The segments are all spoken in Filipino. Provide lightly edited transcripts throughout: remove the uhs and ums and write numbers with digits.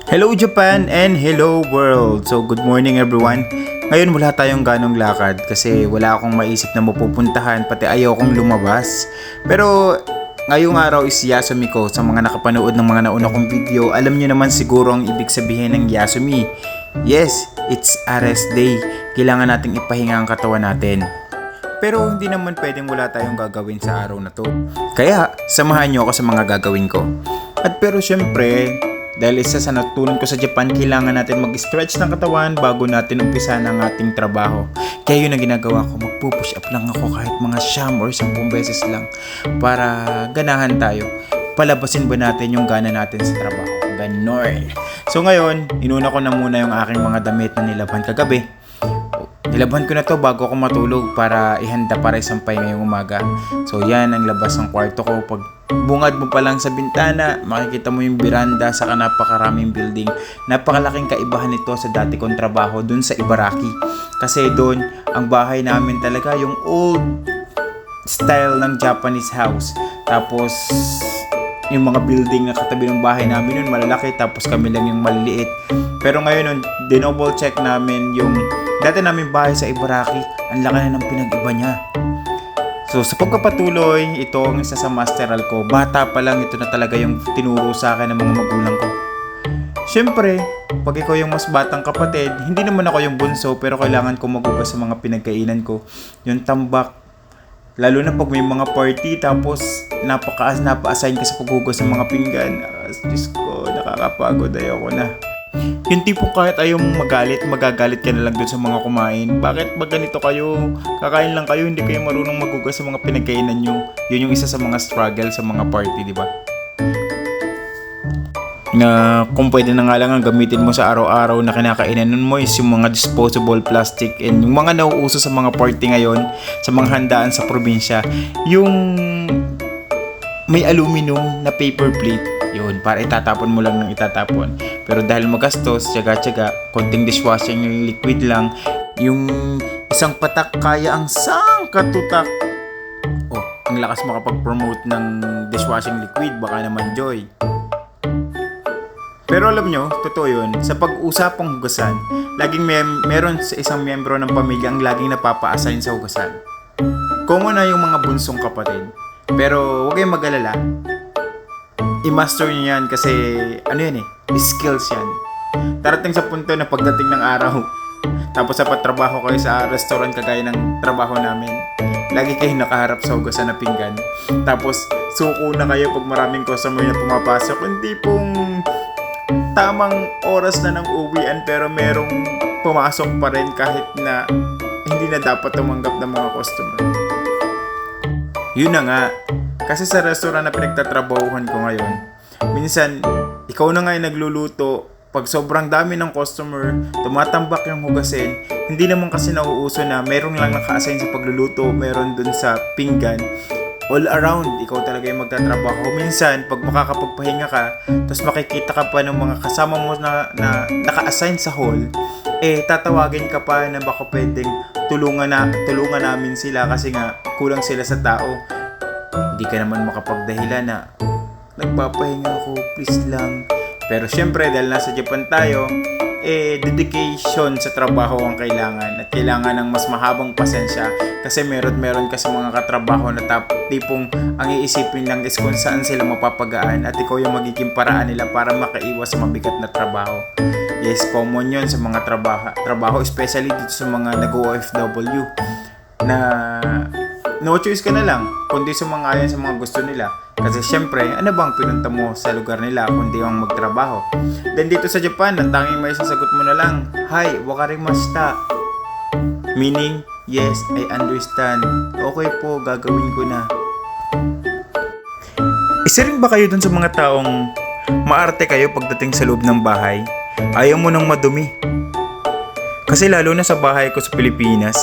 Hello Japan and hello world! So good morning everyone. Ngayon wala tayong ganong lakad kasi wala akong maisip na mapupuntahan pati ayaw kong lumabas. Pero ngayong araw is Yasumi ko. Sa mga nakapanood ng mga nauna kong video, alam nyo naman siguro ang ibig sabihin ng Yasumi. Yes, it's a rest day. Kailangan nating ipahinga ang katawan natin. Pero hindi naman pwedeng wala tayong gagawin sa araw na to. Kaya samahan nyo ako sa mga gagawin ko. At pero syempre, dahil isa sa natutunan ko sa Japan, kailangan natin mag-stretch ng katawan bago natin umpisa ng ating trabaho. Kaya yun ang ginagawa ko, magpo-push up lang ako kahit mga siyam or 10 beses lang para ganahan tayo. Palabasin ba natin yung gana natin sa trabaho? Ganon. So ngayon, inuna ko na muna yung aking mga damit na nilaban kagabi. Nilaban ko na to bago ako matulog para ihanda para isampay ngayong umaga. So yan ang labas ng kwarto ko. Pag bungad mo pa lang sa bintana, makikita mo yung veranda sa napakaraming building. Napakalaking kaibahan nito sa dati kong trabaho dun sa Ibaraki. Kasi dun, ang bahay namin talaga yung old style ng Japanese house. Tapos yung mga building na katabi ng bahay namin nun malalaki, tapos kami lang yung maliliit. Pero ngayon nun, dinouble check namin yung dati namin bahay sa Ibaraki, ang laki na ng pinag-iba niya. So sa pagkapatuloy, ito ang isa sa masteral ko. Bata pa lang, ito na talaga yung tinuro sa akin ng mga magulang ko. Siyempre, pag ikaw yung mas batang kapatid, hindi naman ako yung bunso, pero kailangan ko magugas sa mga pinagkainan ko. Yung tambak, lalo na pag may mga party, tapos napa-assign ka sa paghugas ng mga pinggan. Diyos ko, nakakapagod, ayoko na. Yung tipong kahit ayaw mong magagalit ka na lang dun sa mga kumain. Bakit ba ganito kayo? Kakain lang kayo, hindi kayo marunong magugas sa mga pinagkainan nyo. Yun yung isa sa mga struggle sa mga party, di ba? Na kung pwede na nga lang ang gamitin mo sa araw-araw na kinakainan nun mo is yung mga disposable plastic and yung mga nauuso sa mga party ngayon, sa mga handaan sa probinsya, yung may aluminum na paper plate. Yun, para itatapon mo lang ng itatapon. Pero dahil magastos, tsaga-tsaga, konting dishwashing liquid lang, yung isang patak kaya ang sangkatutak. Oh, ang lakas makapag-promote ng dishwashing liquid, baka naman Joy. Pero alam nyo, totoo yun, sa pag-usapang hugasan, laging meron sa isang miyembro ng pamilya ang laging napapa-assign sa hugasan. Common na yung mga bunsong kapatid. Pero huwag kayong mag-alala, i-master nyo yan kasi ano yan skills yan. Darating sa punto na pagdating ng araw, tapos sa patrabaho kayo sa restaurant kagaya ng trabaho namin, lagi kayo nakaharap sa hugasan na pinggan. Tapos suko na kayo pag maraming customer na pumapasok. Hindi pong tamang oras na ng uwian pero merong pumasok pa rin kahit na hindi na dapat tumanggap ng mga customer. Yun na nga. Kasi sa restaurant na pinagtatrabahuhan ko ngayon, minsan, ikaw na nga yung nagluluto. Pag sobrang dami ng customer, tumatambak yung hugasin. Hindi naman kasi nauuso na meron lang naka-assign sa pagluluto, meron dun sa pinggan. All around, ikaw talaga yung magtatrabaho. Minsan, pag makakapagpahinga ka, tapos makikita ka pa ng mga kasama mo na naka-assign sa hall, tatawagin ka pa na baka pwedeng tulungan namin sila kasi nga kulang sila sa tao. Hindi ka naman makapagdahilan na nagpapahinga ako, please lang. Pero syempre dahil nasa Japan tayo, dedication sa trabaho ang kailangan at kailangan ng mas mahabang pasensya kasi meron kasi mga katrabaho na tipong ang iisipin lang is kung saan sila mapapagaan at ikaw yung magiging paraan nila para makaiwas sa mabigat na trabaho. Yes, common yun sa mga trabaho especially dito sa mga nag-OFW na no choice ka na lang kundi sumang-ayon sa mga gusto nila. Kasi syempre, ano bang pinunta mo sa lugar nila kundi ang magtrabaho? Then dito sa Japan, ang tanging may sasagot mo na lang, "Hi, wakarimashita." Meaning, yes, I understand. Okay po, gagawin ko na. Isa rin ba kayo dun sa mga taong maarte kayo pagdating sa loob ng bahay? Ayaw mo nang madumi. Kasi lalo na sa bahay ko sa Pilipinas,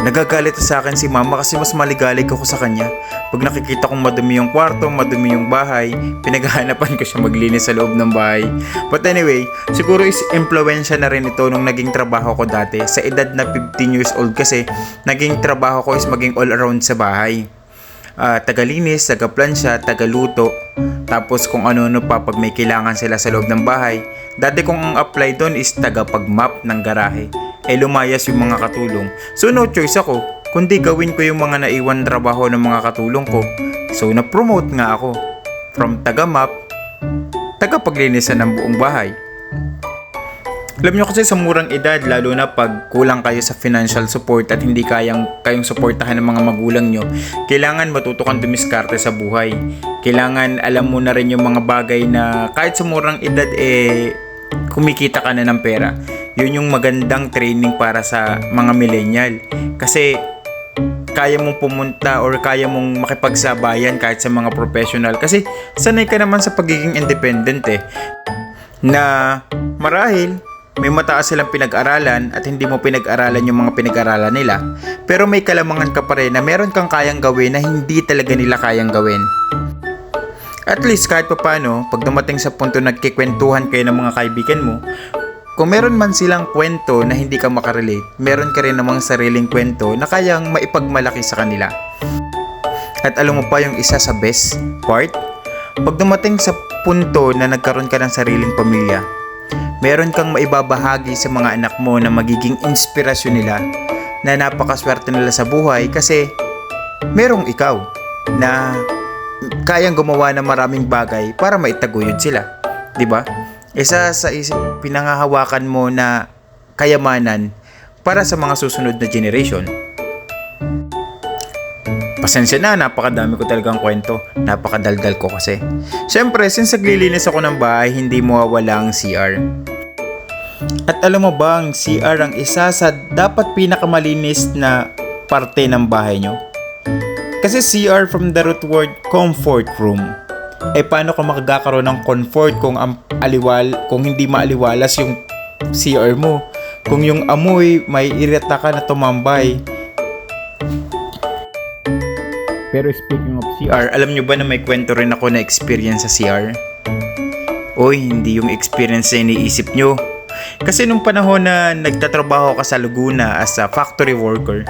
nagagalit sa akin si mama kasi mas maligalig ako sa kanya. Pag nakikita kong madumi yung kwarto, madumi yung bahay, pinaghahanapan ko siya maglinis sa loob ng bahay. But anyway, siguro is impluwensya na rin ito nung naging trabaho ko dati. Sa edad na 15 years old kasi, naging trabaho ko is maging all around sa bahay. tagalinis, tagaplansya, tagaluto, tapos kung ano-ano pa pag may kailangan sila sa loob ng bahay. Dati kong ang apply doon is tagapag-map ng garahe. Lumayas yung mga katulong. So no choice ako, kundi gawin ko yung mga naiwan trabaho ng mga katulong ko. So na-promote nga ako from taga-map, tagapaglinisan ng buong bahay. Alam nyo kasi sa murang edad, lalo na pag kulang kayo sa financial support at hindi kayong suportahan ng mga magulang nyo, kailangan matuto kang dumiskarte sa buhay. Kailangan alam mo na rin yung mga bagay na kahit sa murang edad kumikita ka na ng pera. Yun yung magandang training para sa mga millennial. Kasi kaya mong pumunta or kaya mong makipagsabayan kahit sa mga professional. Kasi sanay ka naman sa pagiging independent na marahil may mataas silang pinag-aralan at hindi mo pinag-aralan yung mga pinag-aralan nila, pero may kalamangan ka pa rin na meron kang kayang gawin na hindi talaga nila kayang gawin. At least kahit pa paano, pag dumating sa punto nagkikwentuhan kayo ng mga kaibigan mo, kung meron man silang kwento na hindi ka makarelate, meron ka rin namang sariling kwento na kayang maipagmalaki sa kanila. At alam mo pa yung isa sa best part? Pag dumating sa punto na nagkaroon ka ng sariling pamilya, meron kang maibabahagi sa mga anak mo na magiging inspirasyon nila, na napakaswerte nila sa buhay kasi merong ikaw na kayang gumawa ng maraming bagay para maitaguyod sila. Diba? Isa sa pinangahawakan mo na kayamanan para sa mga susunod na generation. Pasensya na, napakadami ko talagang kwento. Napakadaldal ko kasi. Siyempre, since naglilinis ako ng bahay, hindi mawawala ang CR. At alam mo ba, ang CR ang isa sa dapat pinakamalinis na parte ng bahay nyo? Kasi CR from the root word comfort room. Paano ka makagkakaroon ng comfort kung hindi maaliwalas yung CR mo? Kung yung amoy, may irita ka na tumambay. Pero speaking of CR, alam nyo ba na may kwento rin ako na experience sa CR? Oy, hindi yung experience na iniisip nyo. Kasi nung panahon na nagtatrabaho ka sa Laguna as a factory worker,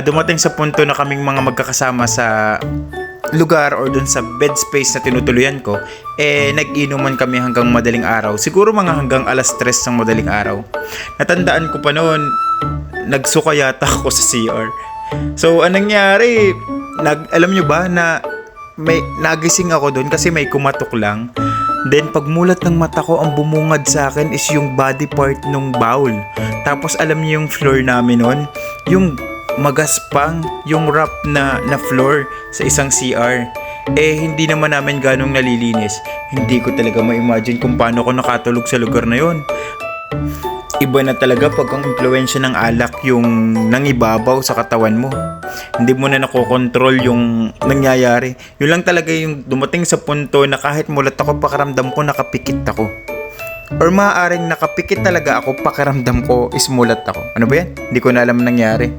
dumating sa punto na kaming mga magkakasama sa lugar or dun sa bed space na tinutuluyan ko, nag-inuman kami hanggang madaling araw. Siguro mga hanggang alas 3 ng madaling araw. Natandaan ko pa noon, nagsuka yata ako sa CR. So, anong nangyari? Alam nyo ba na nagising ako doon kasi may kumatok lang. Then pagmulat ng mata ko, ang bumungad sa akin is yung body part ng bowl. Tapos alam niyo yung floor namin noon, yung magaspang, yung wrap na floor sa isang CR. Hindi naman namin ganong nalilinis. Hindi ko talaga ma-imagine kung paano ko nakatulog sa lugar na yon. Iba na talaga pag ang impluwensya ng alak yung nangibabaw sa katawan mo. Hindi mo na nakokontrol yung nangyayari. Yun lang talaga yung dumating sa punto na kahit mulat ako, pakiramdam ko nakapikit ako. Or maaaring nakapikit talaga ako, pakiramdam ko is mulat ako. Ano ba yan? Hindi ko na alam nangyari.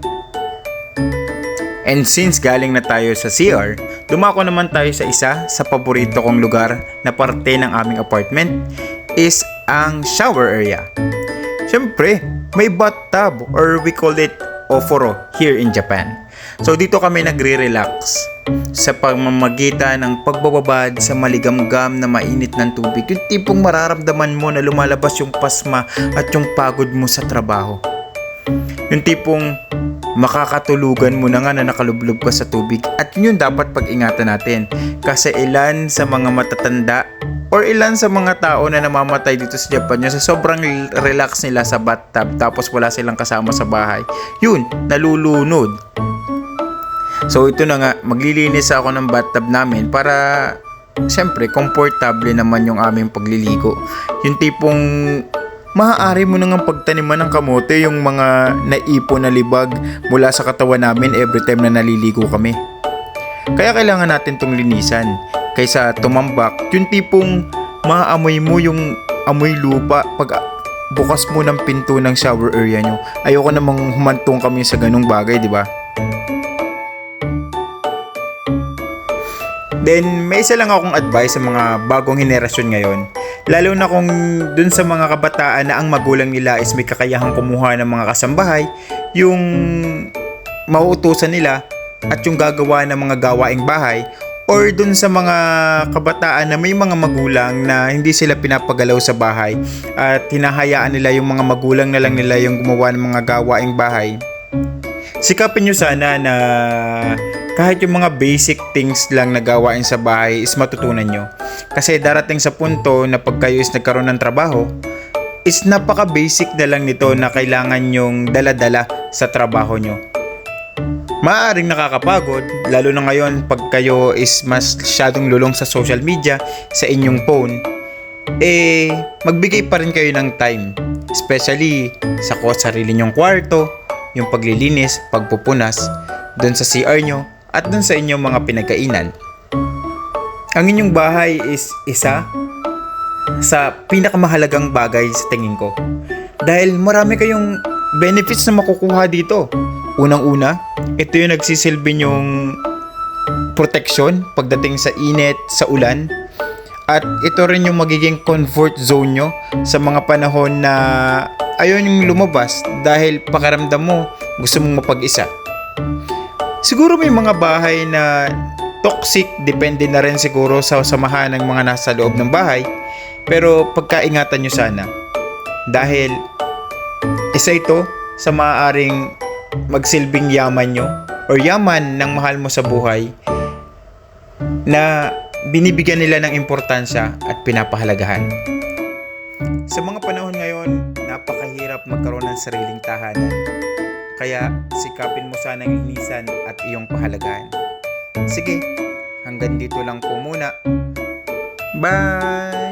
And since galing na tayo sa CR, dumako naman tayo sa isa sa paborito kong lugar na parte ng aming apartment is ang shower area. Siyempre, may bathtub or we call it oforo here in Japan. So dito kami nagre-relax sa pamamagitan ng pagbababad sa maligamgam na mainit ng tubig. Yung tipong mararamdaman mo na lumalabas yung pasma at yung pagod mo sa trabaho. Yung tipong makakatulugan mo na nga na nakalublob ka sa tubig. At yun dapat pag-ingatan natin. Kasi ilan sa mga matatanda or ilan sa mga tao na namamatay dito sa Japan yun, sa sobrang relax nila sa bathtub tapos wala silang kasama sa bahay, yun, nalulunod. So ito na nga, maglilinis ako ng bathtub namin para siyempre komportable naman yung aming pagliligo. Yung tipong maaari mo nang pagtaniman ng kamote yung mga naipon na libag mula sa katawan namin every time na naliligo kami. Kaya kailangan natin tong linisan kaysa tumambak. Yung tipong maamoy mo yung amoy lupa pag bukas mo ng pinto ng shower area nyo. Ayoko namang humantong kami sa ganung bagay, di ba? Then, may isa lang akong advice sa mga bagong henerasyon ngayon. Lalo na kung dun sa mga kabataan na ang magulang nila is may kakayahang kumuha ng mga kasambahay, yung mauutusan nila, at yung gagawa ng mga gawaing bahay, or dun sa mga kabataan na may mga magulang na hindi sila pinapagalaw sa bahay at hinahayaan nila yung mga magulang na lang nila yung gumawa ng mga gawaing bahay, sikapin nyo sana na kahit yung mga basic things lang na gawain sa bahay is matutunan nyo. Kasi darating sa punto na pag kayo is nagkaroon ng trabaho, is napaka basic na lang nito na kailangan nyong dala-dala sa trabaho nyo. Maaaring nakakapagod, lalo na ngayon pag kayo is masyadong lulong sa social media, sa inyong phone, magbigay pa rin kayo ng time. Especially sa sarili nyong kwarto, yung paglilinis, pagpupunas, dun sa CR nyo, at dun sa inyong mga pinagkainan. Ang inyong bahay is isa sa pinakamahalagang bagay sa tingin ko. Dahil marami kayong benefits na makukuha dito. Unang-una, ito yung nagsisilbi yung protection pagdating sa init, sa ulan. At ito rin yung magiging comfort zone nyo sa mga panahon na ayaw nyong lumabas dahil pakiramdam mo gusto mong mapag-isa. Siguro may mga bahay na toxic, depende na rin siguro sa samahan ng mga nasa loob ng bahay. Pero pagkaingatan nyo sana. Dahil isa ito sa maaaring magsilbing yaman nyo or yaman ng mahal mo sa buhay na binibigyan nila ng importansya at pinapahalagahan. Sa mga panahon ngayon, napakahirap magkaroon ng sariling tahanan. Kaya sikapin mo sanang linisan at iyong pahalagahan. Sige, hanggang dito lang po muna. Bye!